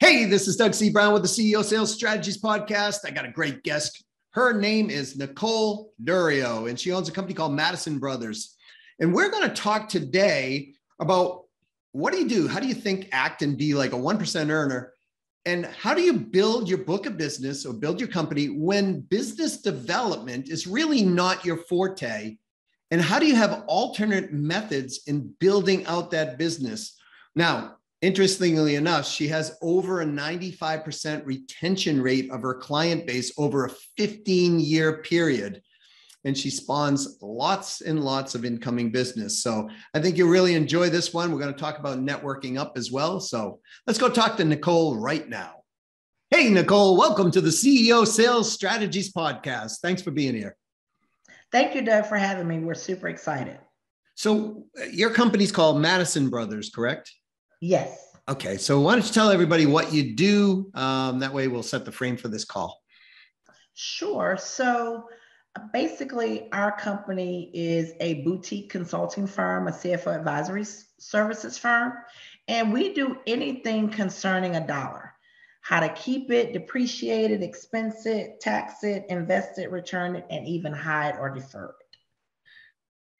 Hey, this is Doug C. Brown with the CEO Sales Strategies Podcast. I got a great guest. Her name is Nicole Durio, and she owns a company called Madison Brothers. And we're going to talk today about what do you do? How do you think, act, and be like a 1% earner? And how do you build your book of business or build your company when business development is really not your forte? And how do you have alternate methods in building out that business? Now, interestingly enough, she has over a 95% retention rate of her client base over a 15-year period. And she spawns lots and lots of incoming business. So I think you'll really enjoy this one. We're going to talk about networking up as well. So let's go talk to Nicole right now. Hey, Nicole, welcome to the CEO Sales Strategies Podcast. Thanks for being here. Thank you, Doug, for having me. We're super excited. So your company's called Madison Brothers, correct? Yes. Okay. So why don't you tell everybody what you do? That way we'll set the frame for this call. Sure. So basically, our company is a boutique consulting firm, a CFO advisory services firm, and we do anything concerning a dollar. How to keep it, depreciate it, expense it, tax it, invest it, return it, and even hide or defer it.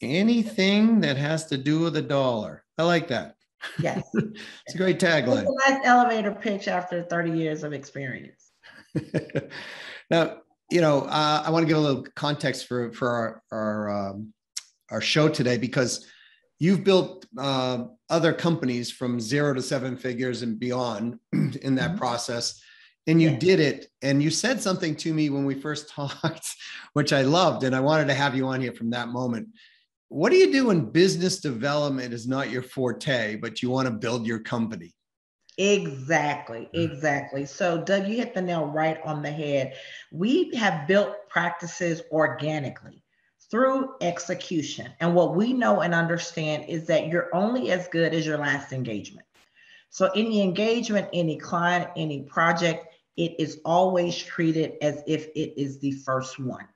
Anything that has to do with a dollar. I like that. Yes. It's a great tagline. It's a nice elevator pitch after 30 years of experience. Now, I want to give a little context for our show today, because you've built other companies from 0 to 7 figures and beyond in that process. And you did it. And you said something to me when we first talked, which I loved. And I wanted to have you on here from that moment. What do you do when business development is not your forte, but you want to build your company? Exactly. So, Doug, you hit the nail right on the head. We have built practices organically through execution. And what we know and understand is that you're only as good as your last engagement. So any engagement, any client, any project, it is always treated as if it is the first one.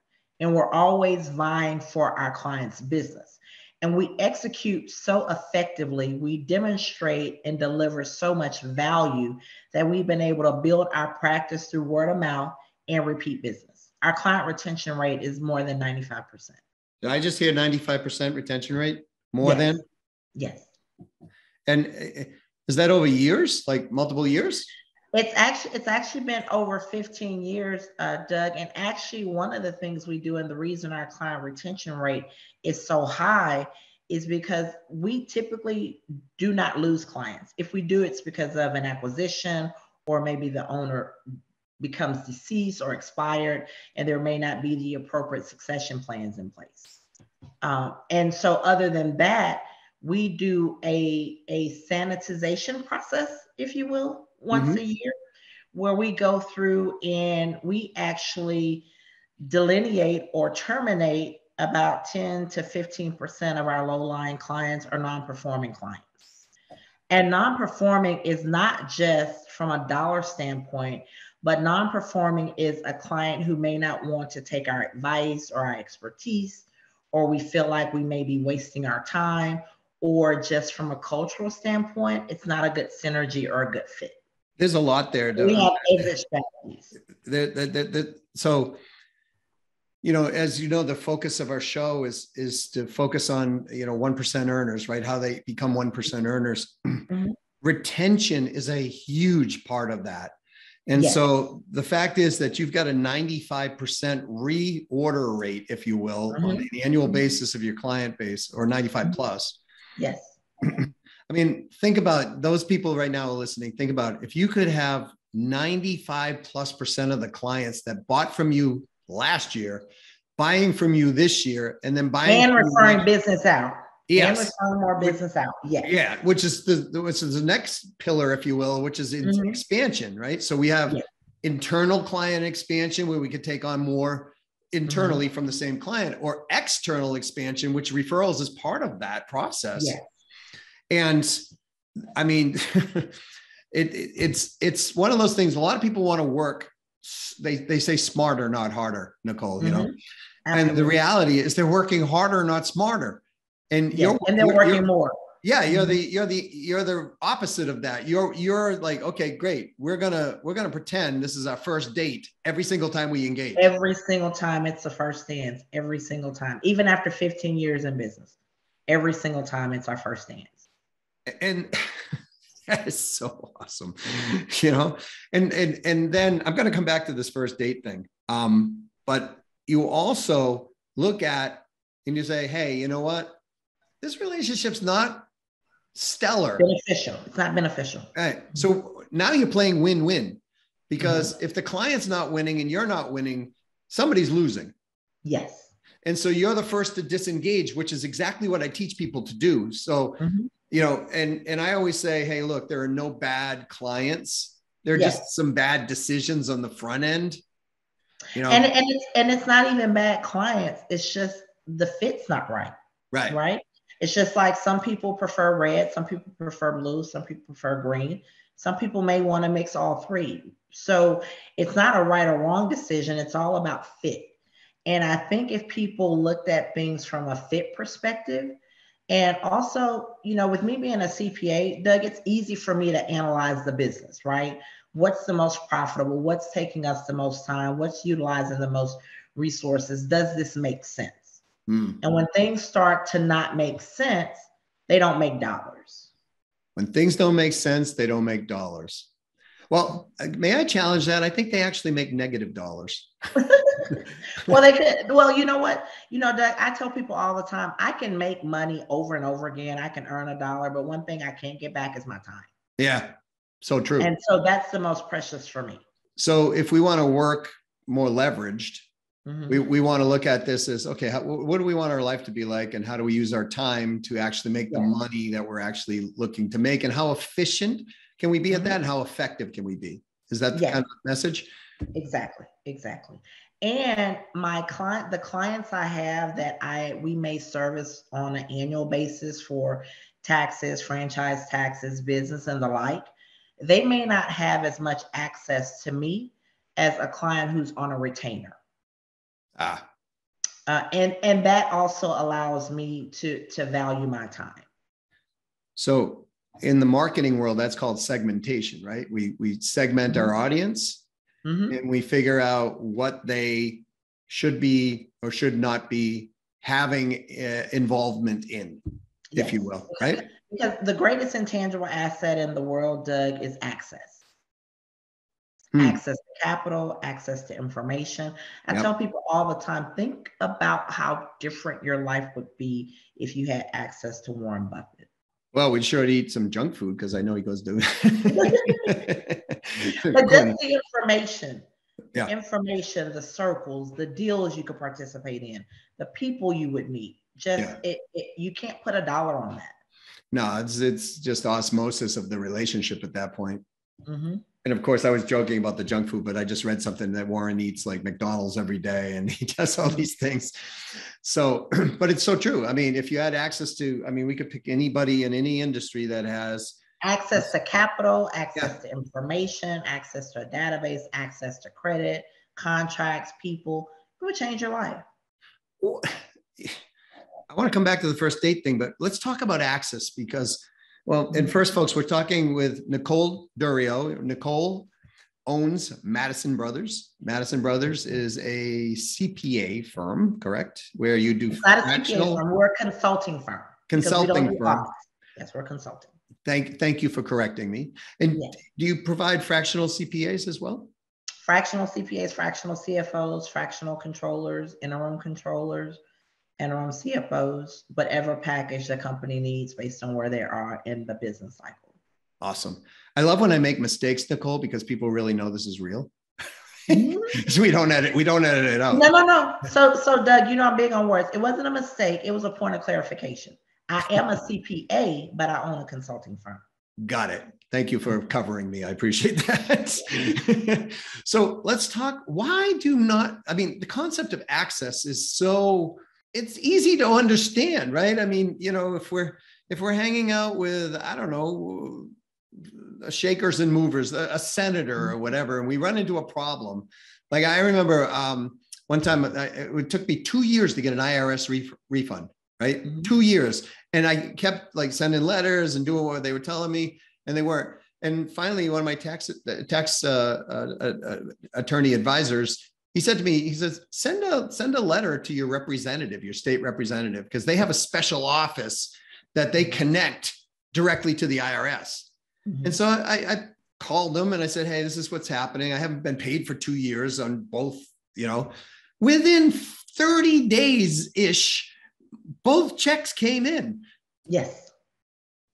And we're always vying for our client's business. And we execute so effectively, we demonstrate and deliver so much value that we've been able to build our practice through word of mouth and repeat business. Our client retention rate is more than 95%. Did I just hear 95% retention rate? Yes. Than? Yes. And is that over years, like multiple years? It's actually been over 15 years, Doug. And actually, one of the things we do, and the reason our client retention rate is so high, is because we typically do not lose clients. If we do, it's because of an acquisition, or maybe the owner becomes deceased or expired, and there may not be the appropriate succession plans in place. And so other than that, we do a sanitization process, if you will, once a year, where we go through and we actually delineate or terminate about 10 to 15% of our low-lying clients or non-performing clients. And non-performing is not just from a dollar standpoint, but non-performing is a client who may not want to take our advice or our expertise, or we feel like we may be wasting our time, or just from a cultural standpoint, it's not a good synergy or a good fit. There's a lot there. We have exit strategies. So, as you know, the focus of our show is to focus on, 1% earners, right? How they become 1% earners. Retention is a huge part of that. And so the fact is that you've got a 95% reorder rate, if you will, on an annual basis of your client base, or 95 plus. Yes. I mean, think about those people right now listening. Think about if you could have 95+% of the clients that bought from you last year, buying from you this year, and then buying and referring business out. Yes. And referring more business out. Yes. Yeah. Which is the next pillar, if you will, which is expansion, right? So we have internal client expansion, where we could take on more internally from the same client, or external expansion, which referrals is part of that process. Yes. And I mean, it's one of those things. A lot of people want to work. They say smarter, not harder, Nicole, Absolutely. And the reality is they're working harder, not smarter. And they're working more. Yeah, you're the opposite of that. You're like, okay, great. We're gonna pretend this is our first date every single time we engage. Every single time it's the first dance. Every single time, even after 15 years in business, every single time it's our first dance. And that is so awesome, you know. And then I'm gonna come back to this first date thing. But you also look at and you say, hey, you know what? This relationship's not stellar. Beneficial. It's not beneficial. Right. So now you're playing win-win because if the client's not winning and you're not winning, somebody's losing. Yes. And so you're the first to disengage, which is exactly what I teach people to do. So, you know, and I always say, hey, look, there are no bad clients. There are just some bad decisions on the front end. You know, and it's not even bad clients. It's just the fit's not right. Right. Right. It's just like some people prefer red, some people prefer blue, some people prefer green. Some people may want to mix all three. So it's not a right or wrong decision. It's all about fit. And I think if people looked at things from a fit perspective, and also, you know, with me being a CPA, Doug, it's easy for me to analyze the business, right? What's the most profitable? What's taking us the most time? What's utilizing the most resources? Does this make sense? And when things start to not make sense, they don't make dollars. When things don't make sense, they don't make dollars. Well, may I challenge that? I think they actually make negative dollars. Well, they could. Well, you know what? You know, Doug, I tell people all the time, I can make money over and over again. I can earn $1, but one thing I can't get back is my time. Yeah, so true. And so that's the most precious for me. So if we want to work more leveraged, we want to look at this as, okay, what do we want our life to be like? And how do we use our time to actually make the money that we're actually looking to make? And how efficient can we be at that? And how effective can we be? Is that the kind of message? Exactly. And the clients I have that we may service on an annual basis for taxes, franchise taxes, business, and the like, they may not have as much access to me as a client who's on a retainer. And that also allows me to value my time. So in the marketing world, that's called segmentation, right? We segment our audience and we figure out what they should be or should not be having involvement in, if you will, right? Because the greatest intangible asset in the world, Doug, is access. Access to capital, access to information. I tell people all the time, think about how different your life would be if you had access to Warren Buffett. Well, we'd sure eat some junk food because I know he goes to. But just the information, Yeah. information, the circles, the deals you could participate in, the people you would meet. Just you can't put a dollar on that. No, it's just osmosis of the relationship at that point. Mm-hmm. And of course, I was joking about the junk food, but I just read something that Warren eats like McDonald's every day and he does all these things. So, but it's so true. I mean, if you had access to, I mean, we could pick anybody in any industry that has access to capital, access to information, access to a database, access to credit, contracts, people. It would change your life. Well, I want to come back to the first date thing, but let's talk about access because, well, and first, folks, we're talking with Nicole Durio. Nicole owns Madison Brothers. Madison Brothers is a CPA firm, correct? Where you do not a CPA firm, we're a consulting firm. Consulting firm. Yes, we're consulting. Thank you for correcting me. And do you provide fractional CPAs as well? Fractional CPAs, fractional CFOs, fractional controllers, interim controllers, interim CFOs, whatever package the company needs based on where they are in the business cycle. Awesome. I love when I make mistakes, Nicole, because people really know this is real. So we don't edit it out. No. So Doug, you know I'm big on words. It wasn't a mistake. It was a point of clarification. I am a CPA, but I own a consulting firm. Got it. Thank you for covering me. I appreciate that. So let's talk. The concept of access is so, it's easy to understand, right? I mean, you know, if we're hanging out with, I don't know, shakers and movers, a senator or whatever, and we run into a problem. Like I remember one time, it took me 2 years to get an IRS refund, right? 2 years. And I kept like sending letters and doing what they were telling me, and they weren't. And finally, one of my tax attorney advisors, he said to me, he says, send a letter to your representative, your state representative, because they have a special office that they connect directly to the IRS. And so I called them and I said, hey, this is what's happening. I haven't been paid for 2 years on both, within 30 days-ish, both checks came in. Yes.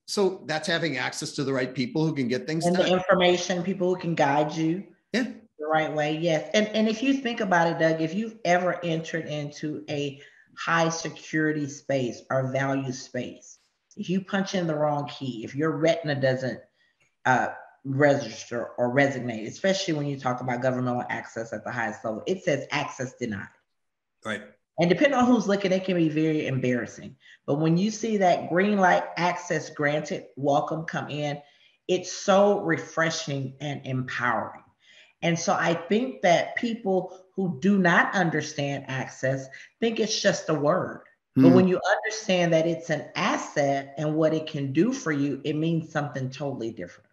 So that's having access to the right people who can get things done. And the information, people who can guide you the right way. Yes. And if you think about it, Doug, if you've ever entered into a high security space or value space, if you punch in the wrong key, if your retina doesn't register or resonate, especially when you talk about governmental access at the highest level, it says access denied. Right. And depending on who's looking, it can be very embarrassing. But when you see that green light, access granted, welcome, come in, it's so refreshing and empowering. And so I think that people who do not understand access think it's just a word. But when you understand that it's an asset and what it can do for you, it means something totally different.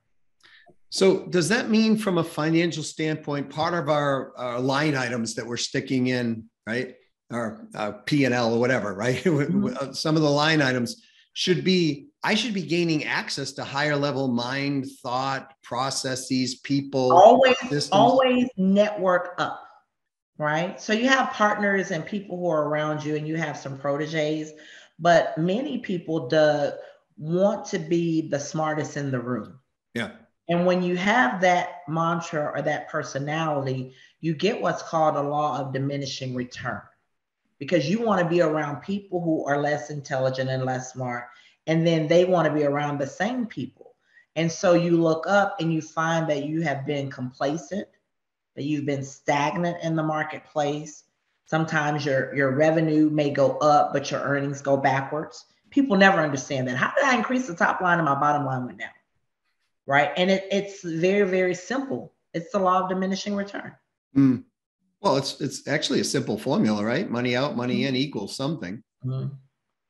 So does that mean from a financial standpoint, part of our line items that we're sticking in, right? Or P&L or whatever, right? Some of the line items I should be gaining access to higher level mind, thought, processes, people. Always network up, right? So you have partners and people who are around you, and you have some proteges, but many people, Doug, want to be the smartest in the room. Yeah. And when you have that mantra or that personality, you get what's called a law of diminishing return, because you want to be around people who are less intelligent and less smart, and then they want to be around the same people. And so you look up and you find that you have been complacent, that you've been stagnant in the marketplace. Sometimes your revenue may go up, but your earnings go backwards. People never understand that. How did I increase the top line and my bottom line went down? Right? And it's very, very simple. It's the law of diminishing return. Well, it's actually a simple formula, right? Money out, money in equals something.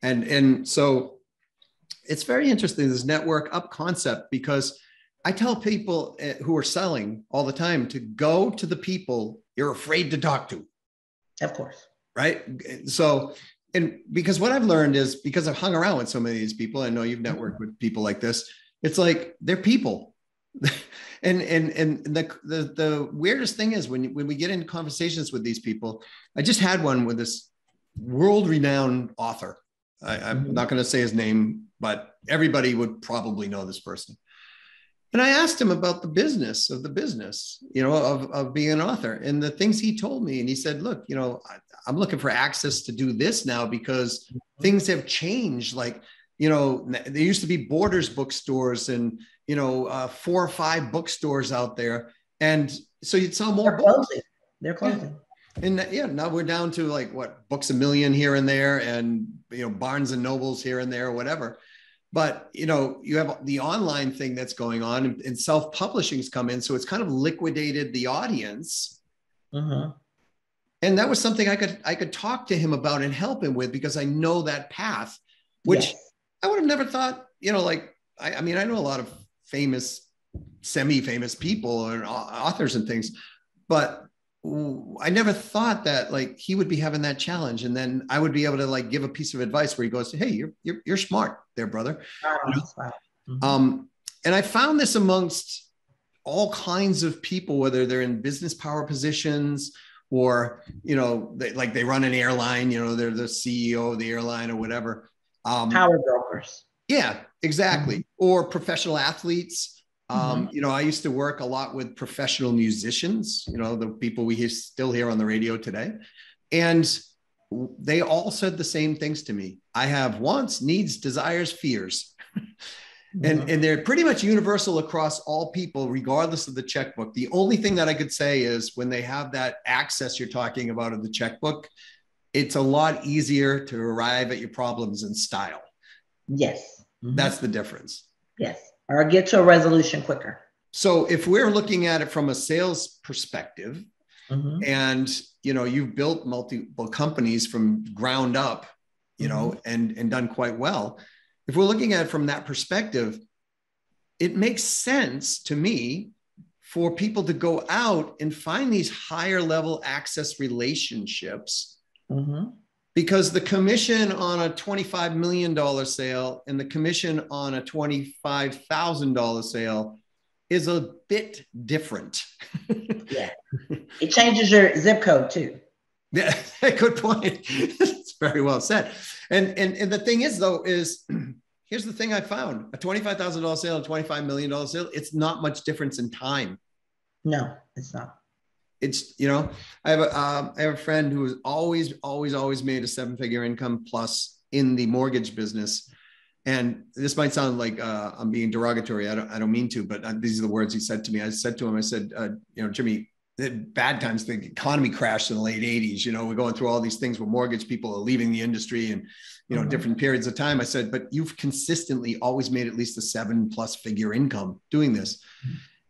And so it's very interesting, this network up concept, because I tell people who are selling all the time to go to the people you're afraid to talk to. Of course. Right. So, and because what I've learned is, because I've hung around with so many of these people, I know you've networked with people like this. It's like they're people. And the weirdest thing is when we get into conversations with these people, I just had one with this world-renowned author. I'm not going to say his name, but everybody would probably know this person. And I asked him about the business of being an author and the things he told me. And he said, look, I'm looking for access to do this now because things have changed. Like, there used to be Borders bookstores and, 4 or 5 bookstores out there. And so you'd sell more books. They're closing. And now we're down to like Books A Million here and there, and, Barnes and Nobles here and there, or whatever. But, you have the online thing that's going on, and self-publishing's come in. So it's kind of liquidated the audience. And that was something I could talk to him about and help him with, because I know that path, which I would have never thought, I know a lot of famous, semi-famous people and authors and things, but I never thought that he would be having that challenge. And then I would be able to give a piece of advice where he goes, hey, you're smart there, brother. And I found this amongst all kinds of people, whether they're in business power positions or, they run an airline, they're the CEO of the airline or whatever. Power brokers. Yeah, exactly. Or professional athletes. I used to work a lot with professional musicians, the people we still hear on the radio today. And they all said the same things to me. I have wants, needs, desires, fears. And they're pretty much universal across all people, regardless of the checkbook. The only thing that I could say is when they have that access you're talking about of the checkbook, it's a lot easier to arrive at your problems in style. Yes. That's the difference. Yes. Or get to a resolution quicker. So if we're looking at it from a sales perspective, and you've built multiple companies from ground up, you know, and done quite well. If we're looking at it from that perspective, it makes sense to me for people to go out and find these higher level access relationships, because the commission on a $25 million sale and the commission on a $25,000 sale is a bit different. Yeah. It changes your zip code too. Yeah, good point. It's very well said. And the thing is, though, is here's the thing I found: a $25,000 sale, a $25 million sale, it's not much difference in time. No, it's not. It's, you know, I have a friend who has always made a 7-figure income plus in the mortgage business. And this might sound like I'm being derogatory. I don't mean to, but these are the words he said to me. I said to him, I said, you know, Jimmy, the bad times, the economy crashed in the late 80s. You know, we're going through all these things where mortgage people are leaving the industry and, you know, different periods of time. I said, but you've consistently always made at least a 7+ figure income doing this.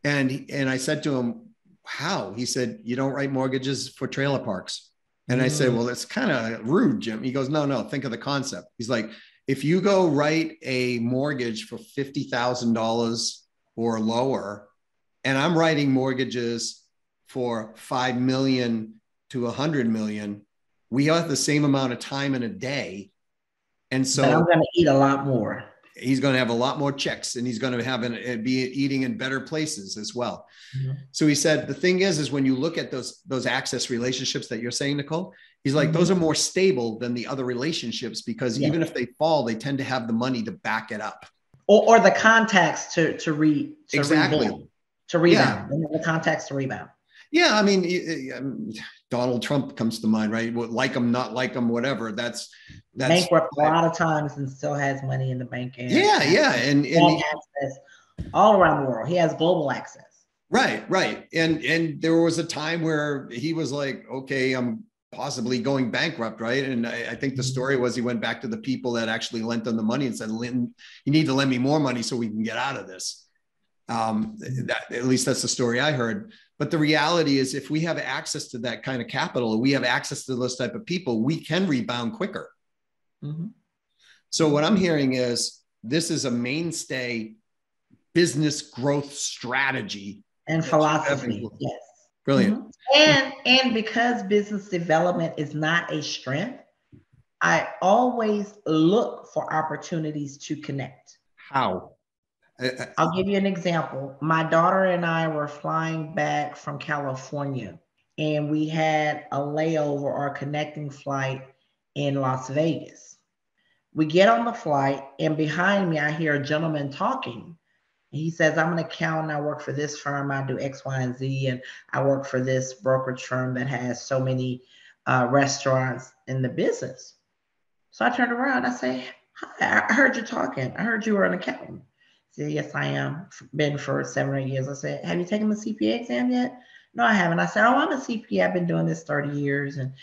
And I said to him, how? He said, you don't write mortgages for trailer parks. And I said, well, that's kind of rude, Jim. He goes, no, think of the concept. He's like, if you go write a mortgage for $50,000 or lower, and I'm writing mortgages for 5 million to 100 million, we have the same amount of time in a day. And so but I'm going to eat a lot more. He's going to have a lot more checks, and he's going to be eating in better places as well. So he said, the thing is when you look at those access relationships that you're saying, Nicole, he's like, those are more stable than the other relationships, because even if they fall, they tend to have the money to back it up. Or the contacts to exactly. rebound. The contacts to rebound. Yeah. I mean, Donald Trump comes to mind, right? Like him, not like him, whatever. That's bankrupt a lot of times and still has money in the bank. And and access all around the world. He has global access. Right. And there was a time where he was like, okay, I'm possibly going bankrupt, right? And I think the story was he went back to the people that actually lent him the money and said, you need to lend me more money so we can get out of this. At least that's the story I heard. But the reality is, if we have access to that kind of capital, we have access to those type of people, we can rebound quicker. So what I'm hearing is this is a mainstay business growth strategy and philosophy. Yes. Brilliant. And because business development is not a strength, I always look for opportunities to connect. How? I'll give you an example. My daughter and I were flying back from California, and we had a layover or a connecting flight in Las Vegas. We get on the flight, and behind me, I hear a gentleman talking. He says, I'm an accountant. I work for this firm. I do X, Y, and Z. And I work for this brokerage firm that has so many restaurants in the business. So I turned around. I say, hi, I heard you talking. I heard you were an accountant. He said, yes, I am. Been for 7 or 8 years. I said, have you taken the CPA exam yet? No, I haven't. I said, oh, I'm a CPA. I've been doing this 30 years. And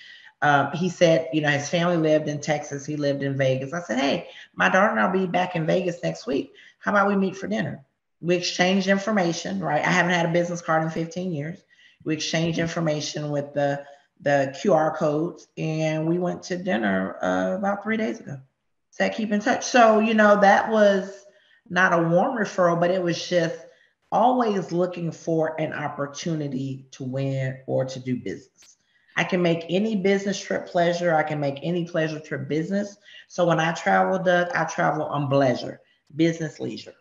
he said, you know, his family lived in Texas. He lived in Vegas. I said, hey, my daughter and I'll be back in Vegas next week. How about we meet for dinner? We exchanged information, right? I haven't had a business card in 15 years. We exchanged information with the QR codes, and we went to dinner about 3 days ago. Said keep in touch. So, you know, that was not a warm referral, but it was just always looking for an opportunity to win or to do business. I can make any business trip pleasure. I can make any pleasure trip business. So when I travel, Doug, I travel on pleasure. Business leisure.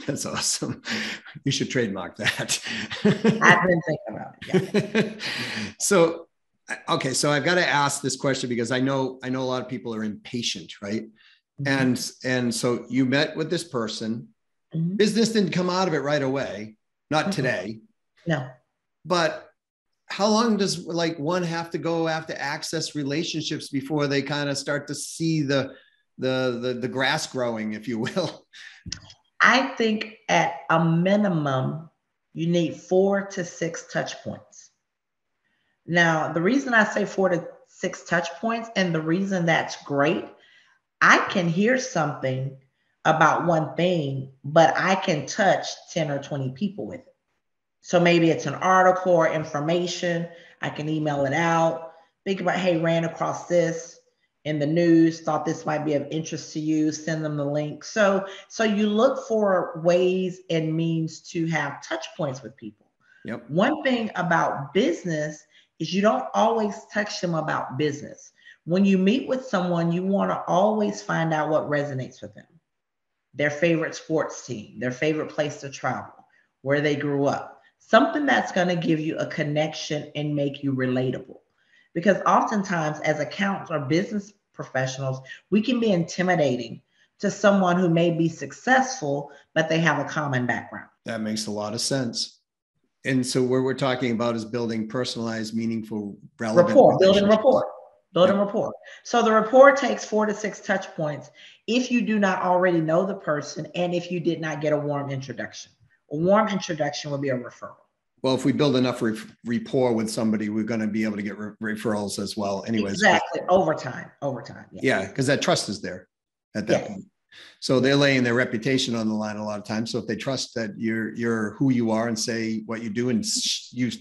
That's awesome. You should trademark that. I've been thinking about it. Yeah. So, okay. So I've got to ask this question because I know a lot of people are impatient, right? And so you met with this person. Business didn't come out of it right away. Not today. No. But how long does one have to go after access relationships before they kind of start to see the grass growing, if you will? I think at a minimum, you need 4 to 6 touch points. Now, the reason I say 4 to 6 touch points, and the reason that's great, I can hear something about one thing, but I can touch 10 or 20 people with it. So maybe it's an article or information. I can email it out. Think about, hey, ran across this in the news, thought this might be of interest to you, send them the link. So you look for ways and means to have touch points with people. Yep. One thing about business is you don't always touch them about business. When you meet with someone, you want to always find out what resonates with them. Their favorite sports team, their favorite place to travel, where they grew up. Something that's going to give you a connection and make you relatable. Because oftentimes as accountants or business professionals, we can be intimidating to someone who may be successful, but they have a common background. That makes a lot of sense. And so what we're talking about is building personalized, meaningful, relevant rapport, building rapport. So the rapport takes 4 to 6 touch points if you do not already know the person and if you did not get a warm introduction. A warm introduction would be a referral. Well, if we build enough rapport with somebody, we're going to be able to get referrals as well anyways. Exactly. Over time. Yeah, because that trust is there at that point. So they're laying their reputation on the line a lot of times. So if they trust that you're who you are and say what you do and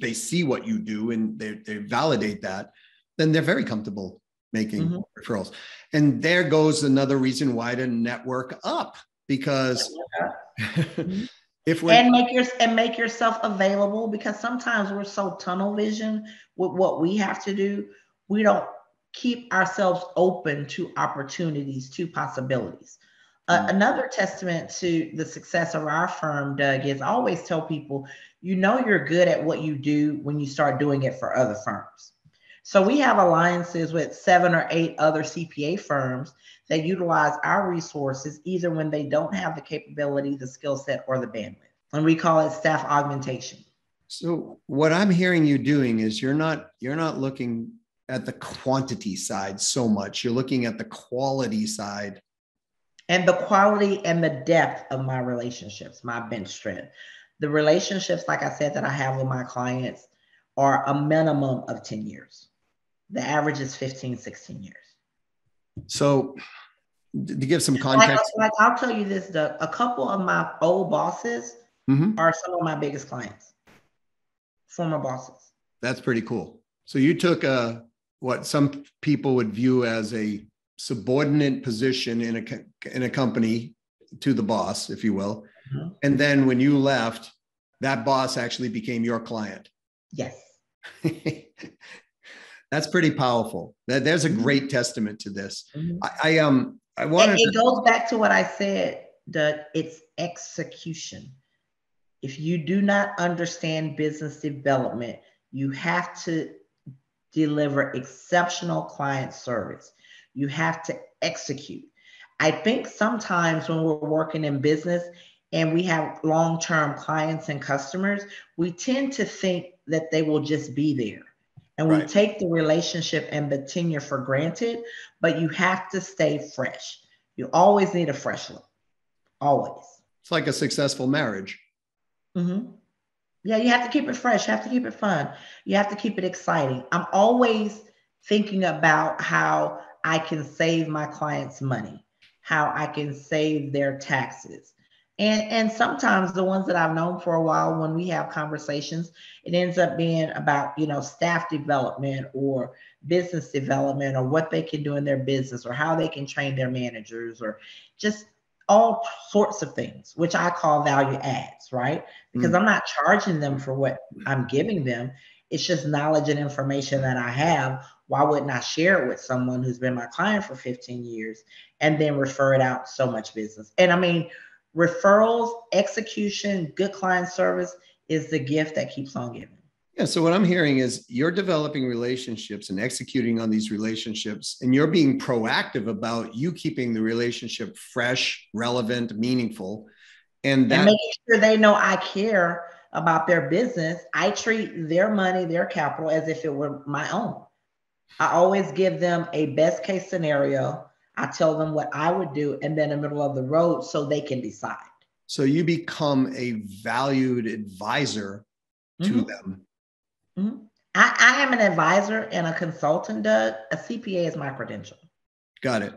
they see what you do and they validate that, then they're very comfortable making referrals. And there goes another reason why to network up, because if we're and make yourself available, because sometimes we're so tunnel vision with what we have to do, we don't keep ourselves open to opportunities, to possibilities. Another testament to the success of our firm, Doug, is I always tell people, you're good at what you do when you start doing it for other firms. So we have alliances with 7 or 8 other CPA firms that utilize our resources either when they don't have the capability, the skill set, or the bandwidth. And we call it staff augmentation. So what I'm hearing you doing is you're not looking at the quantity side so much. You're looking at the quality side. And the quality and the depth of my relationships, my bench strength. The relationships, like I said, that I have with my clients are a minimum of 10 years. The average is 15, 16 years. So to give some context. Like I'll tell you this, Doug, a couple of my old bosses are some of my biggest clients, former bosses. That's pretty cool. So you took what some people would view as a subordinate position in a company to the boss, if you will. And then when you left, that boss actually became your client. Yes. That's pretty powerful. There's a great testament to this. I wanted it goes back to what I said, Doug. It's execution. If you do not understand business development, you have to deliver exceptional client service. You have to execute. I think sometimes when we're working in business and we have long-term clients and customers, we tend to think that they will just be there. And we take the relationship and the tenure for granted, but you have to stay fresh. You always need a fresh look. Always. It's like a successful marriage. Yeah, you have to keep it fresh. You have to keep it fun. You have to keep it exciting. I'm always thinking about how I can save my clients money, how I can save their taxes. And sometimes the ones that I've known for a while, when we have conversations, it ends up being about, staff development or business development or what they can do in their business or how they can train their managers or just all sorts of things, which I call value adds, right? Because I'm not charging them for what I'm giving them. It's just knowledge and information that I have. Why wouldn't I share it with someone who's been my client for 15 years and then refer it out so much business? And I mean, referrals, execution, good client service is the gift that keeps on giving. Yeah. So what I'm hearing is you're developing relationships and executing on these relationships, and you're being proactive about you keeping the relationship fresh, relevant, meaningful, and making sure they know I care about their business. I treat their money, their capital, as if it were my own. I always give them a best case scenario. I tell them what I would do and then in the middle of the road so they can decide. So you become a valued advisor to them. I am an advisor and a consultant, Doug. A CPA is my credential. Got it.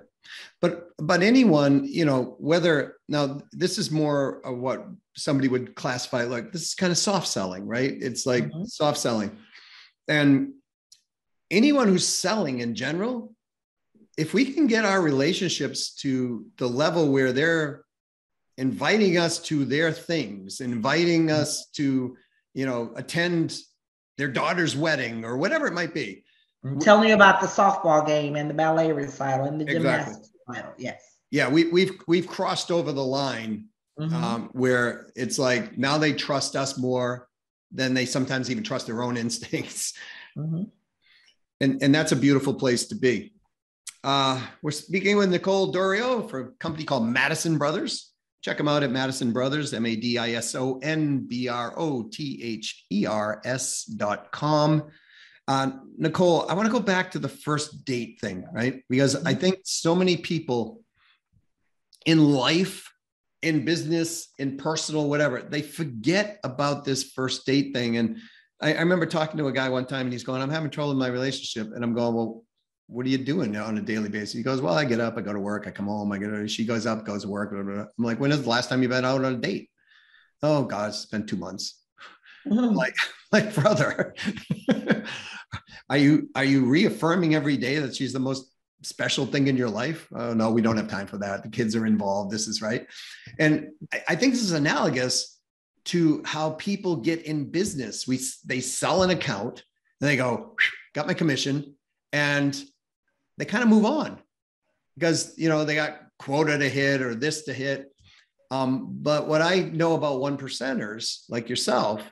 But anyone, whether now this is more of what somebody would classify like this is kind of soft selling, right? It's like soft selling. And anyone who's selling in general if we can get our relationships to the level where they're inviting us to their things, inviting us to, attend their daughter's wedding or whatever it might be. I'm telling you about the softball game and the ballet recital and the gymnastics recital. Yes. Yeah, we've crossed over the line where it's like now they trust us more than they sometimes even trust their own instincts. And that's a beautiful place to be. We're speaking with Nicole Durio for a company called Madison Brothers. Check them out at Madison Brothers, MADISONBROTHERS.com. Nicole, I want to go back to the first date thing, right? Because I think so many people in life, in business, in personal, whatever, they forget about this first date thing. And I remember talking to a guy one time and he's going, I'm having trouble in my relationship. And I'm going, well, what are you doing on a daily basis? He goes, well, I get up, I go to work, I come home, she goes up, goes to work. Blah, blah, blah. I'm like, when is the last time you've been out on a date? Oh God, it's been 2 months. Like, brother, are you reaffirming every day that she's the most special thing in your life? Oh no, we don't have time for that. The kids are involved. This is right. And I think this is analogous to how people get in business. They sell an account and they go, got my commission, and they kind of move on because, they got quota to hit or this to hit. But what I know about 1%ers like yourself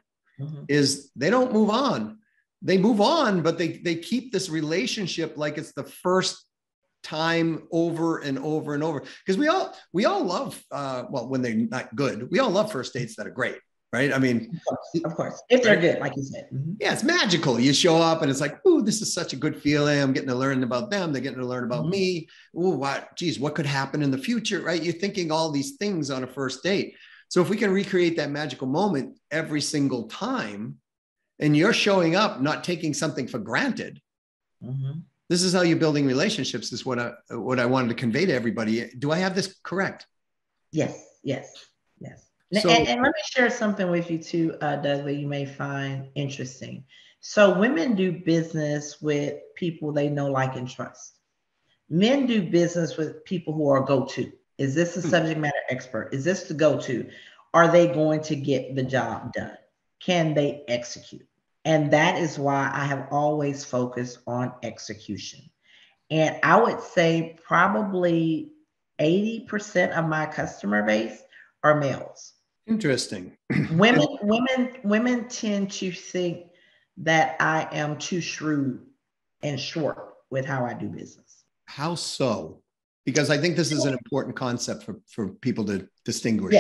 is they don't move on. They move on, but they keep this relationship like it's the first time over and over and over. Because we all love, when they're not good, we all love first dates that are great. Right. I mean, of course, if they're good, like you said. Yeah, it's magical. You show up and it's like, ooh, this is such a good feeling. I'm getting to learn about them. They're getting to learn about me. Ooh, what could happen in the future? Right. You're thinking all these things on a first date. So if we can recreate that magical moment every single time, and you're showing up, not taking something for granted. This is how you're building relationships, is what I wanted to convey to everybody. Do I have this correct? Yes. So, and let me share something with you too, Doug, that you may find interesting. So women do business with people they know, like, and trust. Men do business with people who are go-to. Is this a subject matter expert? Is this the go-to? Are they going to get the job done? Can they execute? And that is why I have always focused on execution. And I would say probably 80% of my customer base are males. Interesting. Women tend to think that I am too shrewd and short with how I do business. How so? Because I think this is an important concept for people to distinguish.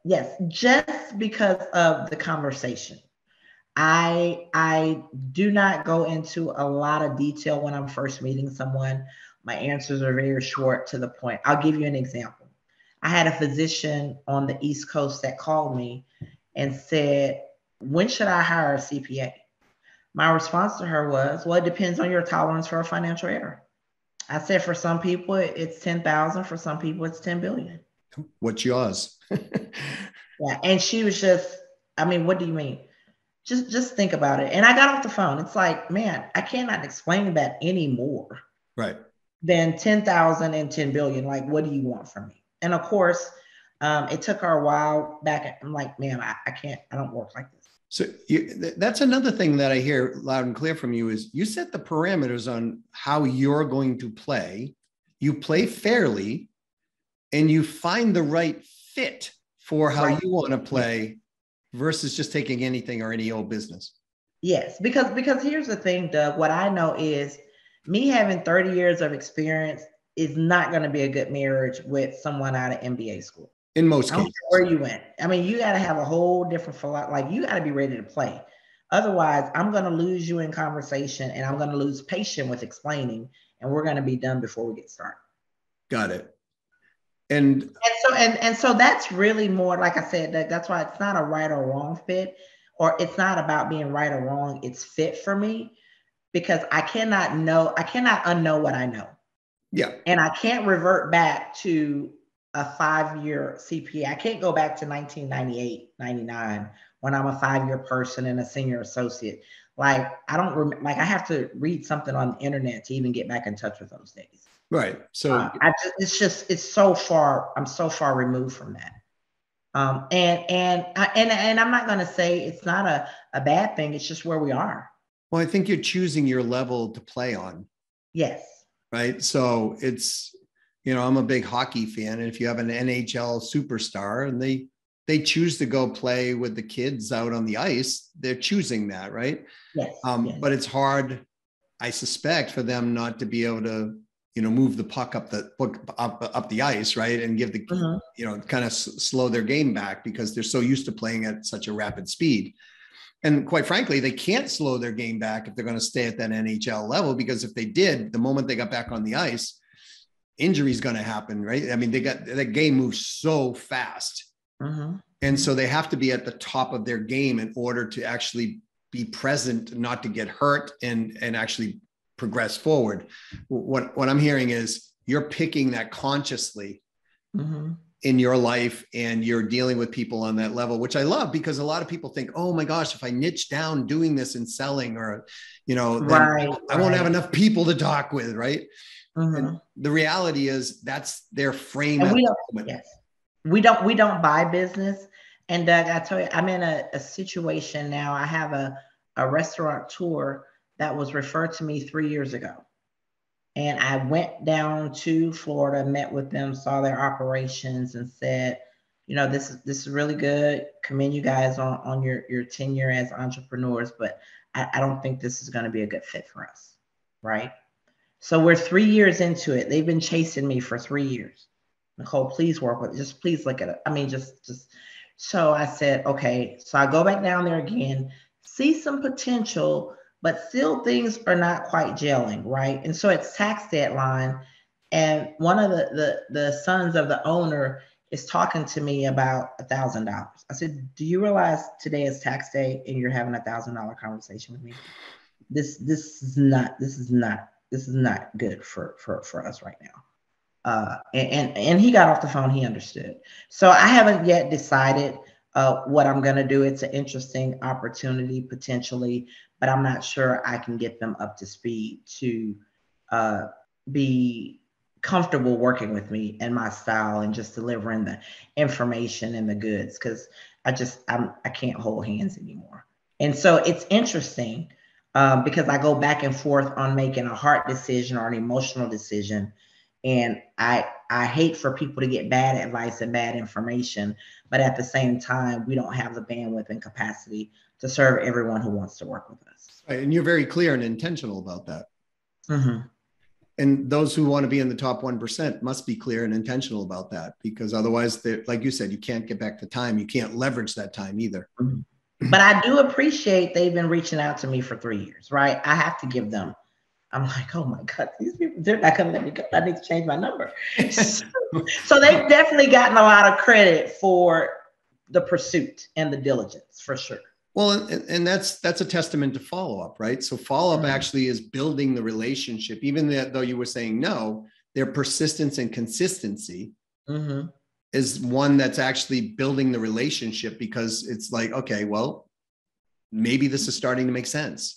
Yes. Just because of the conversation. I do not go into a lot of detail when I'm first meeting someone. My answers are very short, to the point. I'll give you an example. I had a physician on the East Coast that called me and said, when should I hire a CPA? My response to her was, well, it depends on your tolerance for a financial error. I said, for some people, it's 10,000. For some people, it's 10 billion. What's yours? Yeah. And she was just, what do you mean? Just think about it. And I got off the phone. It's like, man, I cannot explain that anymore. Right. Than 10,000 and 10 billion. Like, what do you want from me? And of course, it took her a while back. I'm like, man, I can't, I don't work like this. So that's another thing that I hear loud and clear from you is you set the parameters on how you're going to play. You play fairly and you find the right fit for how you want to play versus just taking anything or any old business. Yes, because here's the thing, Doug. What I know is me having 30 years of experience is not going to be a good marriage with someone out of MBA school. In most cases. Where you went. You got to have a whole different philosophy. Like, you got to be ready to play. Otherwise, I'm going to lose you in conversation, and I'm going to lose patience with explaining, and we're going to be done before we get started. Got it. And so that's really more, like I said, that's why it's not a right or wrong fit, or it's not about being right or wrong. It's fit for me, because I cannot unknow what I know. Yeah. And I can't revert back to a 5-year CPA. I can't go back to 1998, 99 when I'm a 5-year person and a senior associate. Like, I don't remember, like, I have to read something on the internet to even get back in touch with those days. Right. So It's so far, I'm so far removed from that. And I'm not going to say it's not a bad thing. It's just where we are. well, I think you're choosing your level to play on. Yes. Right. So it's, I'm a big hockey fan. And if you have an NHL superstar and they choose to go play with the kids out on the ice, they're choosing that. Right. Yes. Yes. But it's hard, I suspect, for them not to be able to, move the puck up the ice, right, and give the, kind of slow their game back because they're so used to playing at such a rapid speed. And quite frankly, they can't slow their game back if they're going to stay at that NHL level, because if they did, the moment they got back on the ice, injury is going to happen, right? I mean, that game moves so fast. And so they have to be at the top of their game in order to actually be present, not to get hurt and actually progress forward. What I'm hearing is you're picking that consciously in your life, and you're dealing with people on that level, which I love, because a lot of people think, oh my gosh, if I niche down doing this and selling, or, then I won't have enough people to talk with. Right. And the reality is that's their frame. And we don't buy business. And Doug, I tell you, I'm in a situation now. I have a restaurateur that was referred to me 3 years ago. And I went down to Florida, met with them, saw their operations, and said, this is really good. Commend you guys on your tenure as entrepreneurs, but I don't think this is going to be a good fit for us. Right. So we're 3 years into it. They've been chasing me for 3 years. Nicole, please work with it. Just please look at it. I mean, just. So I said, okay. So I go back down there again, see some potential, but still things are not quite gelling, right? And so it's tax deadline, and one of the sons of the owner is talking to me about $1,000. I said, do you realize today is tax day and you're having $1,000 conversation with me? This is not good for us right now. And he got off the phone. He understood. So I haven't yet decided what I'm going to do. It's an interesting opportunity potentially, but I'm not sure I can get them up to speed to be comfortable working with me and my style and just delivering the information and the goods, because I can't hold hands anymore. And so it's interesting because I go back and forth on making a hard decision or an emotional decision. And I hate for people to get bad advice and bad information, but at the same time, we don't have the bandwidth and capacity to serve everyone who wants to work with us. Right. And you're very clear and intentional about that. And those who want to be in the top 1% must be clear and intentional about that, because otherwise, like you said, you can't get back the time. You can't leverage that time either. But I do appreciate they've been reaching out to me for 3 years, right? I have to give them. I'm like, oh my God, these people, they're not going to let me go. I need to change my number. So they've definitely gotten a lot of credit for the pursuit and the diligence, for sure. Well, and that's a testament to follow-up, right? So follow-up actually is building the relationship, even though you were saying no, their persistence and consistency is one that's actually building the relationship, because it's like, okay, well, maybe this is starting to make sense.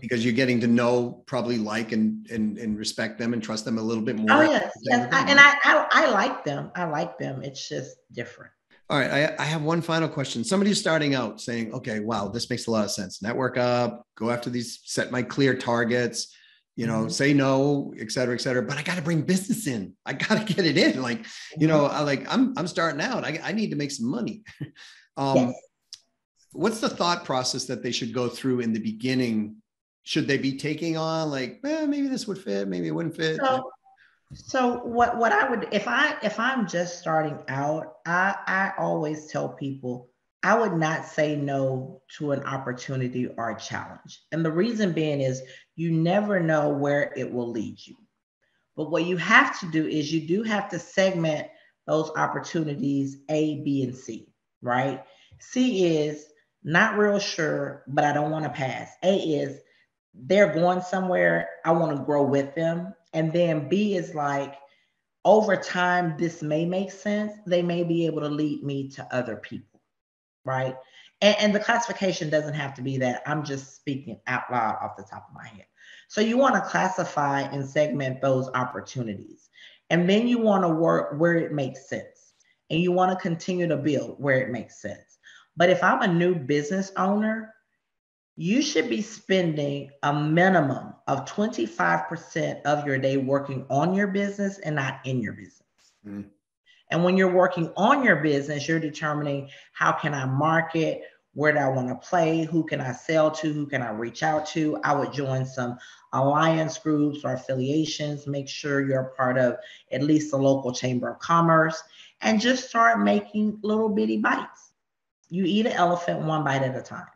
Because you're getting to know, probably like and respect them and trust them a little bit more. Oh yes, I like them. I like them. It's just different. All right, I have one final question. Somebody who's starting out saying, okay, wow, this makes a lot of sense. Network up, go after these, set my clear targets, say no, et cetera, but I got to bring business in. I got to get it in. Like, I'm starting out. I need to make some money. Yes. What's the thought process that they should go through in the beginning? Should they be taking on like, maybe this would fit, maybe it wouldn't fit? So what I would, if I'm just starting out, I always tell people I would not say no to an opportunity or a challenge. And the reason being is you never know where it will lead you. But what you have to do is you do have to segment those opportunities A, B, and C, right? C is not real sure, but I don't want to pass. A is they're going somewhere, I want to grow with them. And then B is like, over time, this may make sense. They may be able to lead me to other people, right? And the classification doesn't have to be that. I'm just speaking out loud off the top of my head. So you want to classify and segment those opportunities. And then you want to work where it makes sense. And you want to continue to build where it makes sense. But if I'm a new business owner, you should be spending a minimum of 25% of your day working on your business and not in your business. Mm. And when you're working on your business, you're determining how can I market, where do I want to play, who can I sell to, who can I reach out to. I would join some alliance groups or affiliations, make sure you're a part of at least the local chamber of commerce, and just start making little bitty bites. You eat an elephant one bite at a time.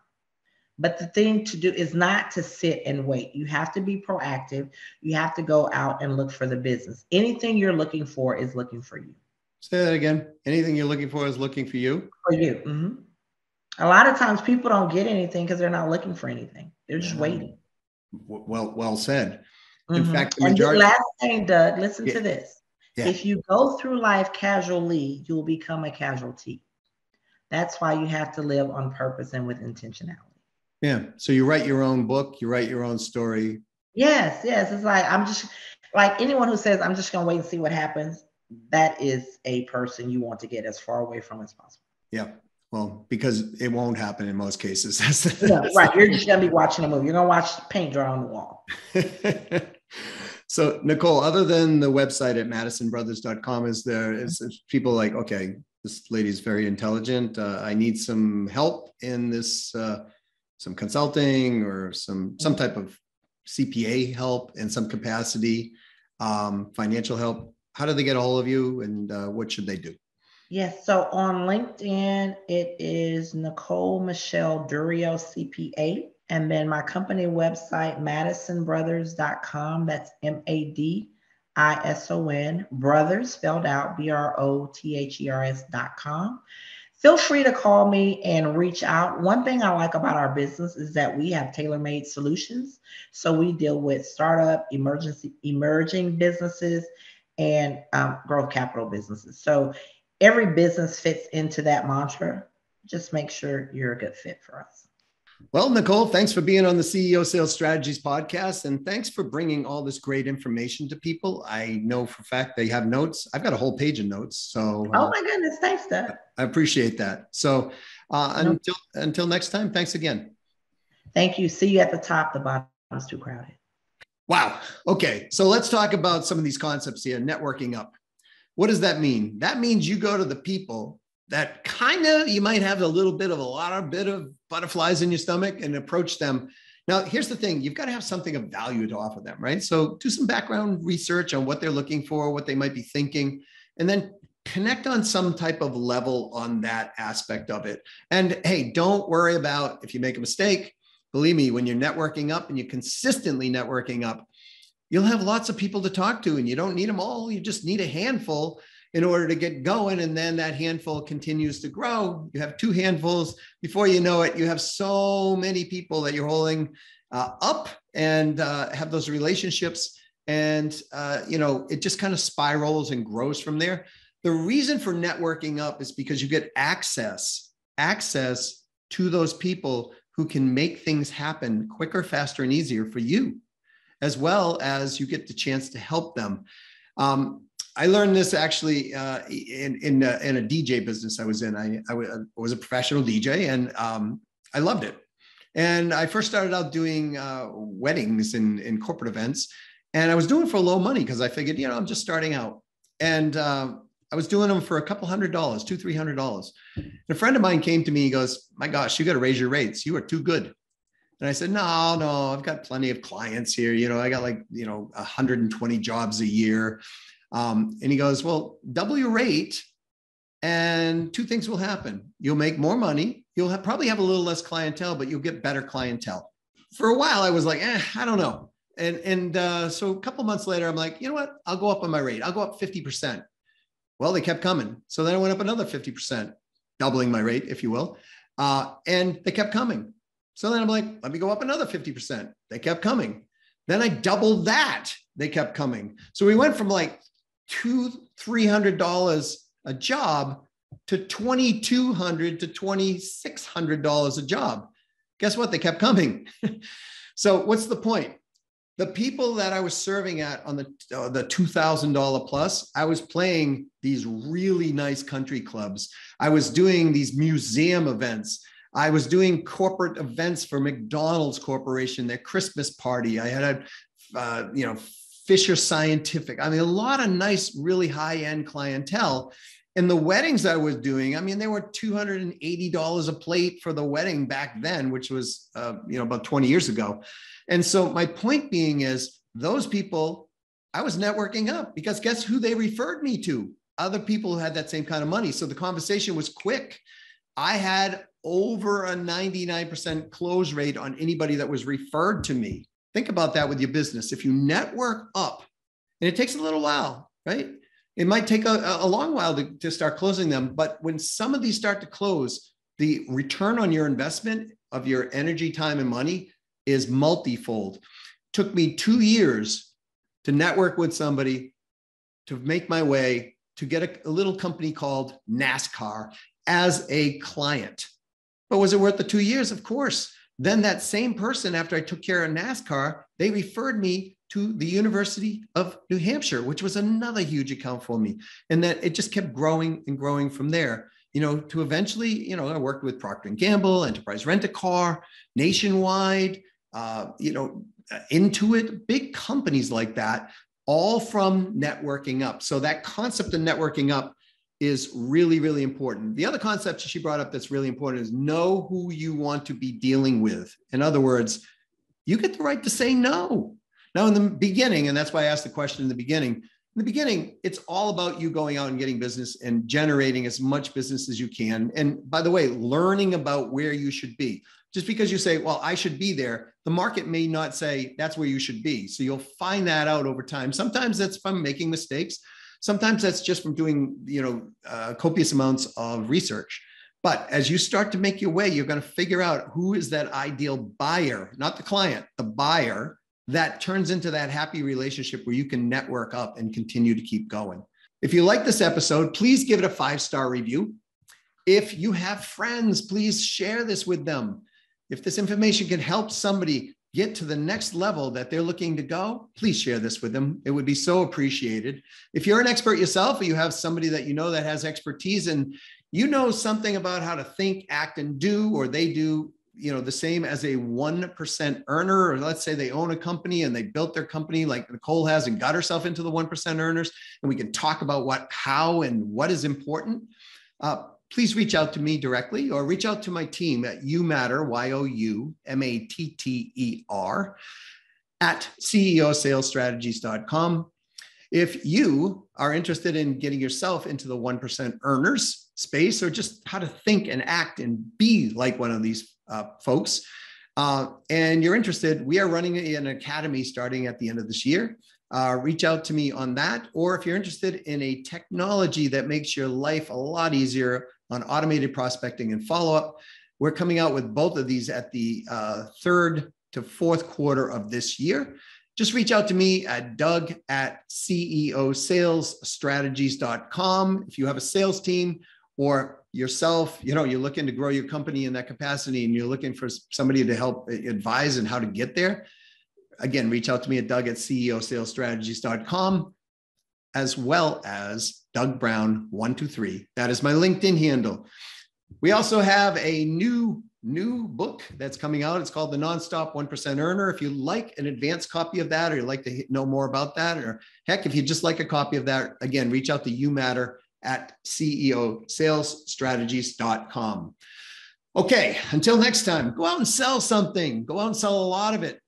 But the thing to do is not to sit and wait. You have to be proactive. You have to go out and look for the business. Anything you're looking for is looking for you. Say that again. Anything you're looking for is looking for you? For you. Mm-hmm. A lot of times people don't get anything because they're not looking for anything. They're just waiting. Well said. Mm-hmm. In fact, the last thing, Doug, listen to this. Yeah. If you go through life casually, you'll become a casualty. That's why you have to live on purpose and with intentionality. Yeah. So you write your own book, you write your own story. Yes. It's like, I'm just like anyone who says, I'm just going to wait and see what happens. That is a person you want to get as far away from as possible. Yeah. Well, because it won't happen in most cases. Right. You're just going to be watching a movie. You're going to watch paint dry on the wall. So Nicole, other than the website at madisonbrothers.com, is people like, okay, this lady's very intelligent. I need some help in this, some consulting or some type of CPA help in some capacity, financial help. How do they get a hold of you, and what should they do? Yes. So on LinkedIn, it is Nicole Michelle Durio, CPA. And then my company website, madisonbrothers.com. That's MADISON, brothers spelled out, BROTHERS.com. Feel free to call me and reach out. One thing I like about our business is that we have tailor-made solutions. So we deal with startup, emerging businesses, and growth capital businesses. So every business fits into that mantra. Just make sure you're a good fit for us. Well, Nicole, thanks for being on the CEO Sales Strategies podcast. And thanks for bringing all this great information to people. I know for a fact they have notes. I've got a whole page of notes. So, oh my goodness, thanks, Doug. I appreciate that. So until next time, thanks again. Thank you. See you at the top. The bottom is too crowded. Wow. Okay. So let's talk about some of these concepts here. Networking up. What does that mean? That means you go to the people that kind of, you might have a bit of butterflies in your stomach and approach them. Now, here's the thing. You've got to have something of value to offer them, right? So do some background research on what they're looking for, what they might be thinking, and then connect on some type of level on that aspect of it. And hey, don't worry about if you make a mistake. Believe me, when you're networking up and you're consistently networking up, you'll have lots of people to talk to, and you don't need them all. You just need a handful in order to get going. And then that handful continues to grow. You have two handfuls. Before you know it, you have so many people that you're holding up and have those relationships. And, it just kind of spirals and grows from there. The reason for networking up is because you get access to those people who can make things happen quicker, faster, and easier for you, as well as you get the chance to help them. I learned this actually in a DJ business I was in. I was a professional DJ, and I loved it. And I first started out doing weddings in corporate events, and I was doing it for low money because I figured, I'm just starting out. And I was doing them for a couple $100, $200-$300. And a friend of mine came to me. He goes, "My gosh, you got to raise your rates. You are too good." And I said, no, I've got plenty of clients here. I got 120 jobs a year. And he goes, "Well, double your rate and two things will happen. You'll make more money. You'll probably have a little less clientele, but you'll get better clientele." For a while, I was like, I don't know. And so a couple months later, I'm like, you know what? I'll go up on my rate. I'll go up 50%. Well, they kept coming. So then I went up another 50%, doubling my rate, if you will. And they kept coming. So then I'm like, let me go up another 50%. They kept coming. Then I doubled that. They kept coming. So we went from like $200-$300 a job to $2,200 to $2,600 a job. Guess what? They kept coming. So what's the point? The people that I was serving at on the $2,000 plus, I was playing these really nice country clubs. I was doing these museum events. I was doing corporate events for McDonald's Corporation, their Christmas party. I had Fisher Scientific. I mean, a lot of nice, really high-end clientele. And the weddings I was doing, I mean, they were $280 a plate for the wedding back then, which was, about 20 years ago. And so my point being is those people, I was networking up because guess who they referred me to? Other people who had that same kind of money. So the conversation was quick. I had over a 99% close rate on anybody that was referred to me. Think about that with your business. If you network up, and it takes a little while, right? It might take a long while to start closing them. But when some of these start to close, the return on your investment of your energy, time, and money is multifold. Took me 2 years to network with somebody, to make my way, to get a little company called NASCAR as a client. But was it worth the 2 years? Of course. Then that same person, after I took care of NASCAR, they referred me to the University of New Hampshire, which was another huge account for me. And that it just kept growing and growing from there, to eventually, I worked with Procter & Gamble, Enterprise Rent-A-Car, Nationwide, Intuit, big companies like that, all from networking up. So that concept of networking up is really, really important. The other concept she brought up that's really important is know who you want to be dealing with. In other words, you get the right to say no. Now, in the beginning, and that's why I asked the question in the beginning, it's all about you going out and getting business and generating as much business as you can. And by the way, learning about where you should be. Just because you say, well, I should be there, the market may not say that's where you should be. So you'll find that out over time. Sometimes that's from making mistakes. Sometimes that's just from doing, copious amounts of research. But as you start to make your way, you're going to figure out who is that ideal buyer, not the client, the buyer that turns into that happy relationship where you can network up and continue to keep going. If you like this episode, please give it a 5-star review. If you have friends, please share this with them. If this information can help somebody get to the next level that they're looking to go, please share this with them. It would be so appreciated. If you're an expert yourself, or you have somebody that you know that has expertise and you know something about how to think, act, and do, or they do, the same as a 1% earner, or let's say they own a company and they built their company like Nicole has and got herself into the 1% earners, and we can talk about how and what is important. Please reach out to me directly or reach out to my team at YouMatter, YOUMATTER, at ceosalesstrategies.com. If you are interested in getting yourself into the 1% earners space, or just how to think and act and be like one of these folks, and you're interested, we are running an academy starting at the end of this year. Reach out to me on that. Or if you're interested in a technology that makes your life a lot easier on automated prospecting and follow-up, we're coming out with both of these at the third to fourth quarter of this year. Just reach out to me at doug@ceosalesstrategies.com. If you have a sales team or yourself, you're looking to grow your company in that capacity and you're looking for somebody to help advise and how to get there, again, reach out to me at doug@ceosalesstrategies.com, as well as Doug Brown 123. That is my LinkedIn handle. We also have a new book that's coming out. It's called The Nonstop 1% Earner. If you like an advanced copy of that, or you'd like to know more about that, or heck, if you just like a copy of that, again, reach out to YouMatter at ceosalesstrategies.com. Okay, until next time, go out and sell something. Go out and sell a lot of it.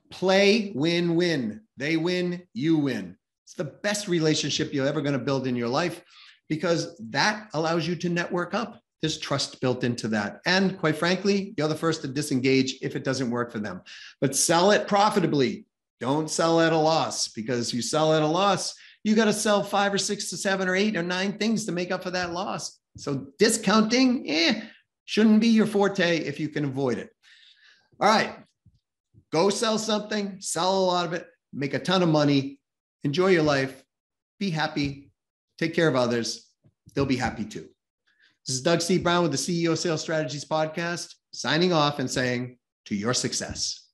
Play win-win. They win, you win. It's the best relationship you're ever going to build in your life, because that allows you to network up. There's trust built into that. And quite frankly, you're the first to disengage if it doesn't work for them. But sell it profitably. Don't sell at a loss, because you sell at a loss, you got to sell 5 or 6 to 7 or 8 or 9 things to make up for that loss. So discounting, shouldn't be your forte if you can avoid it. All right. Go sell something, sell a lot of it, make a ton of money, enjoy your life, be happy, take care of others. They'll be happy too. This is Doug C. Brown with the CEO Sales Strategies Podcast, signing off and saying, to your success.